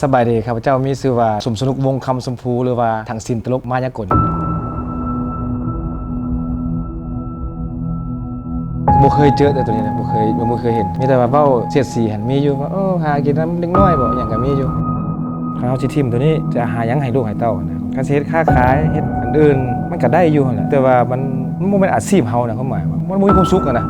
สบายดีครับเจ้ามีชื่อว่าสมสนุกวงคำสมภูหรือว่าทางศิลป์ตลกมายากลบ่เคยเจอแต่ตัวนี้นะบ่เคยเห็นมีแต่ว่าเว้าเสียดสีหันมีอยู่ว่าหากินน้ำเล็กน้อยบ่อย่างก็มีอยู่เฮาสิทิมตัวนี้จะหาหยังให้ลูกให้เต้านะการเฮ็ดค้าขายเฮ็ดอันอื่นมันก็ได้อยู่หั่นแหละแต่ว่ามันบ่แม่นอาชีพเฮานะความหมายว่ามันบ่มีความสุขอะนะ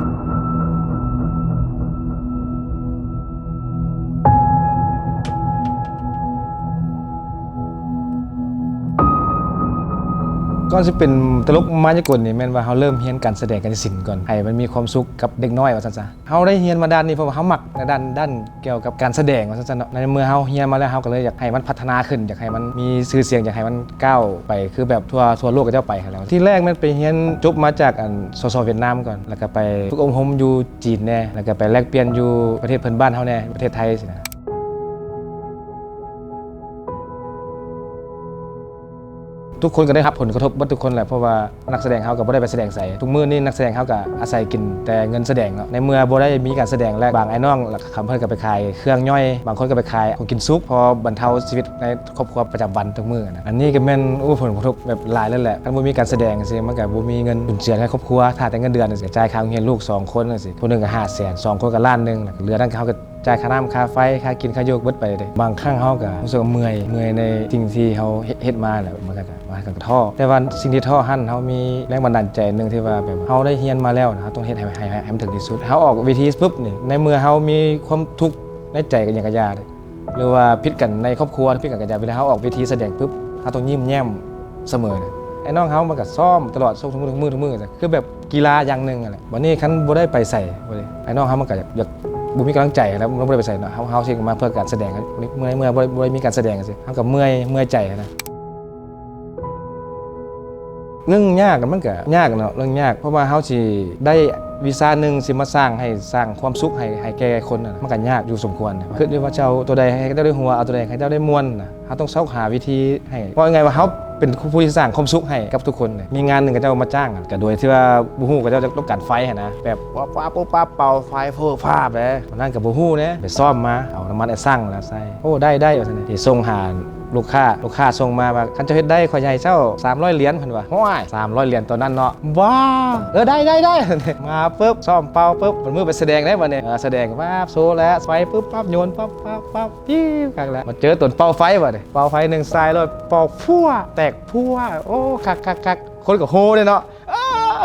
ก่อนสิเป็นตลกมายากลนี่แม่นว่าเฮาเริ่มเรียนการแสดงการศิลป์ก่อนให้มันมีความสุขกับเด็กน้อยว่าซั่นซะเฮาได้เรียนมาด้านนี้เพราะว่าเฮามักในด้านเกี่ยวกับการแสดงว่าซั่นๆเนาะในเมื่อเฮาเรียนมาแล้วเฮาก็เลยอยากให้มันพัฒนาขึ้นอยากให้มันมีชื่อเสียงอยากให้มันก้าวไปคือแบบทั่วโลกก็เจ้าไปหั่นแหละที่แรกมันไปเรียนจบมาจากสสเวียดนามก่อนแล้วก็ไปฝึกอบรมอยู่จีนแน่แล้วก็ไปแลกเปลี่ยนอยู่ประเทศเพื่อนบ้านเฮาแน่ประเทศไทยสินะทุกคนก็ได้รับผลกระทบหมดทุกคนแหละเพราะว่านักแสดงเขาก็บ่ได้ไปแสดงใส่ทุกมื้อนี้นักแสดงเขาก็อาศัยกินแต่เงินแสดงเนาะในเมื่อบ่ได้มีการแสดงและบางไอ้น้องแล้วก็คำเพิ่นก็ไปขายเครื่องย่อยบางคนก็ไปขายของกินซุปพอบรรเทาชีวิตในครอบครัวประจำวันทุกมื้อนะอันนี้ก็แม่นผลกระทบแบบหลายเลยแหละถ้าบ่มีการแสดงจังซี่มันก็บ่มีเงินจุนเจือให้ครอบครัวถ้าแต่เงินเดือนจังซี่จ่ายค่าโรงเรียนลูก2คนจังซี่คนนึงก็500,000 2คนก็ล้านนึงเหลือนั้นเขาก็จ่ายค่าน้ำค่าไฟค่ากินค่าโยกเบิดไปเลยบางครั้งเขาก็รู้สึกเมื่อยในสิ่งที่เขาเฮ็ดมาแหละมันก็มากันท้อแต่ว่าสิ่งที่ท้อหั่นเขามีแรงบันดาลใจนึงที่ว่าแบบเขาได้เรียนมาแล้วนะเขาต้องเฮ็ดให้มันถึงที่สุดเขาออกเวทีปุ๊บนี่ในเมื่อเขามีความทุกข์ในใจกันอย่างกระยาหรือว่าพิษกันในครอบครัวพิษกันกระยาเวลาเขาออกเวทีแสดงปุ๊บเขาต้องยิ้มแย้มเสมอไอ้น้องเขามันก็ซ้อมตลอดทุกมือคือแบบกีฬาอย่างนึงอะไรวันนี้คันบ่ได้ไปใส่เลยไอ้น้องเขามันก็อยากบุมีกำลังใจแล้วมันบ่ได้ไปใส่เนาะเฮาสิมาเพื่อการแสดงเมื่อบ่ได้มีการแสดงจังซี่เฮาก็เมื่อยใจนะเรื่องยากมันก็ยากเนาะเรื่องยากเพราะว่าเฮาสิได้วีซ่านึงสิมาสร้างความสุขให้แก่คนน่ะมันก็ยากอยู่สมควรนะคือว่าเจ้าตัวใดให้เจ้าได้หัวเอาตัวใดให้เจ้าได้ม่วนน่ะเฮาต้องเสาะหาวิธีให้เพราะไงว่าเฮาเป็นผู้ที่สร้างความสุขให้กับทุกคนมีงานนึงก็เจ้ามาจ้างก็โดยที่ว่าบ่ฮู้ก็เจ้าจะต้องการไฟหั่นนะแบบป๊าปุ๊บปั๊บเป่าไฟเพ้อฟ้าไปนั่นก็บ่ฮู้นะไปซ่อมมาเอาน้ำมันไอ้สั่งแล้วใส่โอ้ได้ว่าซั่นนี่ส่งหาลูกค้าส่งมาว่าคันเจ้าเฮ็ดได้ขอใหญ่เจ้า300เหรียญเพิ่นว่าฮ้วย300เหรียญตอนนั้นเนาะว้าได้มาปุ๊บซ่อมเป่าปุ๊บมันมือไปแสดงได้บัดนี้แสดงปั๊บโซแล้วไฟปุ๊บปั๊บโยนปั๊บปิ้วคักแล้วมาเจอต้นเป่าไฟบัดนี้เป่าไฟ1สายเลยเป่าพั่วแตกพั่วโอ้คักคนก็โฮเด้เนาะ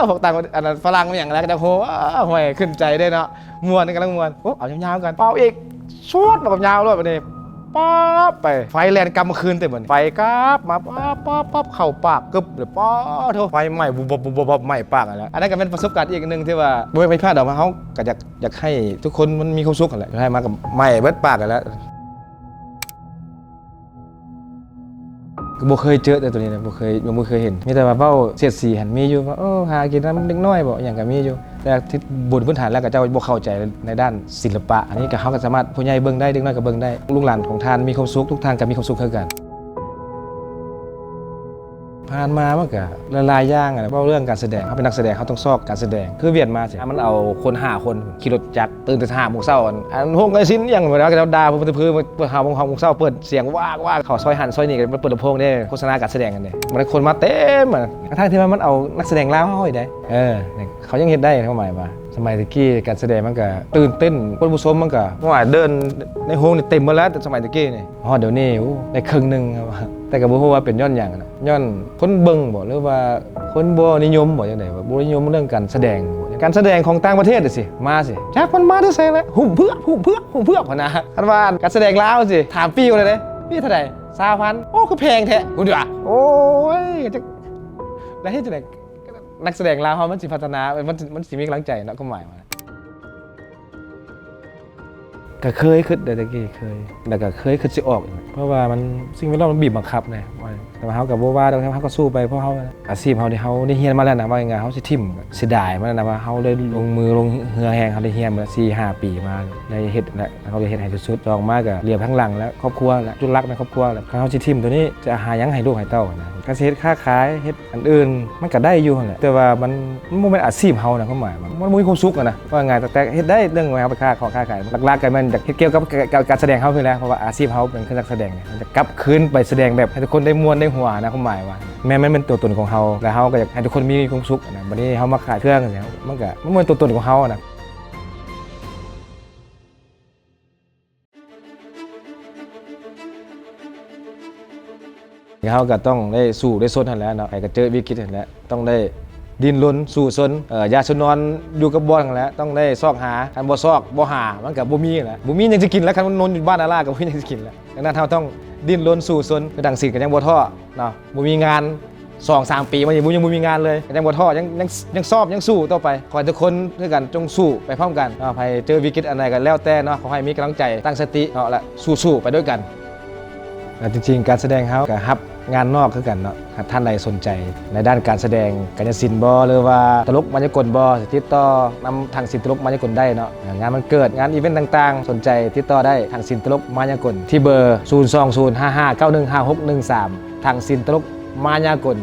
พวกต่างอันนั้นฝรั่งมันอย่างไรก็จะโฮห่วยขึ้นใจได้เนาะม่วนกำลังม่วนโอ้เอายาวๆกันเป่าอีกชุดแบบยาวเลยบัดนี้ป๊าบไปไฟแลนกำมาคืนเต็มเหมือนไฟกราบมาป๊าบเข้าปากกึบเลยป๊าโถไฟไหม้บุบไหม้ปากอะไรอันนั้นก็เป็นประสบการณ์อีกนึงที่ว่าไม่พลาดออกมาเขาก็อยากให้ทุกคนมันมีความสุขกันแหละให้มากับไหม้เบิดปากกันแล้วบ่เคยเจอแต่ตัวนี้นะบ่เคยเห็นมีแต่ว่าเว้าเสียดสีหันมีอยู่ว่าหากินน้ำเล็กน้อยบ่อย่างก็มีอยู่แต่ที่บนพื้นฐานแล้วก็เจ้าบ่เข้าใจในด้านศิลปะอันนี้ก็เฮาก็สามารถผู้ใหญ่เบิ่งได้เด็กน้อยก็เบิ่งได้ลูกหลานของท่านมีความสุขทุกท่านก็มีความสุขเท่ากันผ่านมามันก็หลายอย่างเว้าเรื่องการแสดงเฮาเป็นนักแสดงเฮาต้องซอกการแสดงคือเวียนมาสิมันเอาคน5คนขี่รถจักรตื่นแต่5 โมงเช้าอันโฮงไอ้ซินอย่างเวลาเขาด่าเพิ่นพื้น5 โมงเช้าเปิดเสียงว้าเข้าซอยหันซอยนี่ก็เปิดลำโพงได้โฆษณาการแสดงกันนี่มันคนมาเต็มทั้งที่มันเอานักแสดงลาวเฮาอีกได้เขายังเฮ็ดได้ความหมายว่าสมัยตะกี้การแสดงมันก็ตื่นเต้นคนผู้ชมมันก็ว่าเดินในโฮงนี่เต็มหมดแล้วแต่สมัยตะกี้นี่เดี๋ยวนี้ได้ครึ่งนึงแต่ก็บ่ฮู้ว่าเป็นย้อนหยังนะย้อนคนเบิ่งบ่หรือว่าคนบ่นิยมบ่จังได๋บ่นิยมเรื่องการแสดงของต่างประเทศสิมาสิจักมันมาได้ไสแล้วหุ่มเพื่อพุ่นนะคันว่าการแสดงลาวสิถามปีเลยเด้ปีเท่าใด 20,000โอ้คือแพงแท้กูดิว่าโอ้ยจักแล้วเฮ็ดจังได๋นักแสดงลาวเฮามันสิพัฒนามันสิมีกำลังใจเนาะก็หมายว่าก็เคยคิดแต่ตะกี้เคยแล้วก็เคยคิดสิออกเพราะว่ามันสิ่งแวดล้อมมันบีบบังคับแน่ว่า แต่ว่าเฮาก็บ่ว่าดอกเฮาก็สู้ไปเพราะเฮาอาชีพเฮาที่เฮาได้เรียนมาแล้วนะว่าง่ายๆเฮาสิทิ่มเสียดายมันนะว่าเฮาได้ลงมือลงเหือแฮงเฮาได้เรียนมา4-5 ปีมาได้เฮ็ดและเฮาได้เฮ็ดให้สุดๆจองมาก็เรียบทั้งหลังแล้วครอบครัวและจุดรักในครอบครัวแล้วเฮาสิทิ่มตัวนี้จะหาหยังให้ลูกให้เต้านะการเฮ็ดค้าขายเฮ็ดอันอื่นมันก็ได้อยู่นั่นแหละแต่ว่ามันบ่แม่นอาชีพเฮานะความหมายมันบ่มีความสุขนะว่าง่ายแต่เฮ็ดได้เรื่องว่าเฮาไปค้าขายหลักๆก็มันอยากเฮ็ดเกี่ยวกับการแสดงเฮาคือแล้วเพราะว่าอาชีพเฮาเป็นนักแสดงเนี่ยมันจะกลับคืนไปแสดงแบบให้ทุกคนได้ม่วนได้หัวนะความหมายว่าแม้มันเป็นตัวตนของเฮาแล้วเฮาก็อยากให้ทุกคนมีความสุขนะบัดนี้เฮามาขายเครื่องเนี่ยมันก็มันเป็นตัวตนของเฮานะเฮาก็ต้องได้สู้ได้ซนหั่นแหละเนาะใครก็เจอวิกฤตหั่นแหละต้องได้ดิ้นรนสู้ซนอย่าชนอนอยู่กับบ่อนนั่นแหละต้องได้ซอกหาคันบ่ซอกบ่หามันก็บ่มีแหละบ่มีหยังสิกินแล้วคันมันนอนอยู่บ้านอาลาก็บ่มีหยังสิกินแล้วดังนั้นเฮาต้องดิ้นรนสู้ซนคือดังสิก็ยังบ่ท้อเนาะบ่มีงาน2-3 ปีมันยังบ่มีงานเลยก็ยังบ่ท้อยังซ้อมยังสู้ต่อไปขอให้ทุกคนด้วยกันจงสู้ไปพร้อมกันเนาะใครเจอวิกฤตอันใดก็แล้วแต่เนาะขอให้มีกำลังใจตั้งสติเนาะและสู้ๆไปด้วยกันจริงๆการแสดงเฮาก็รับงานนอกคือกันเนาะท่านใดสนใจในด้านการแสดงกายศิลป์บ่หรือว่าตลกมายากลบ่ติดต่อนำทางศิลป์ตลกมายากลได้เนาะงานมันเกิดงานอีเวนต์ต่างๆสนใจติดต่อได้ทางศิลป์ตลกมายากลที่เบอร์ 02055915613 ทางศิลป์ตลกมายากล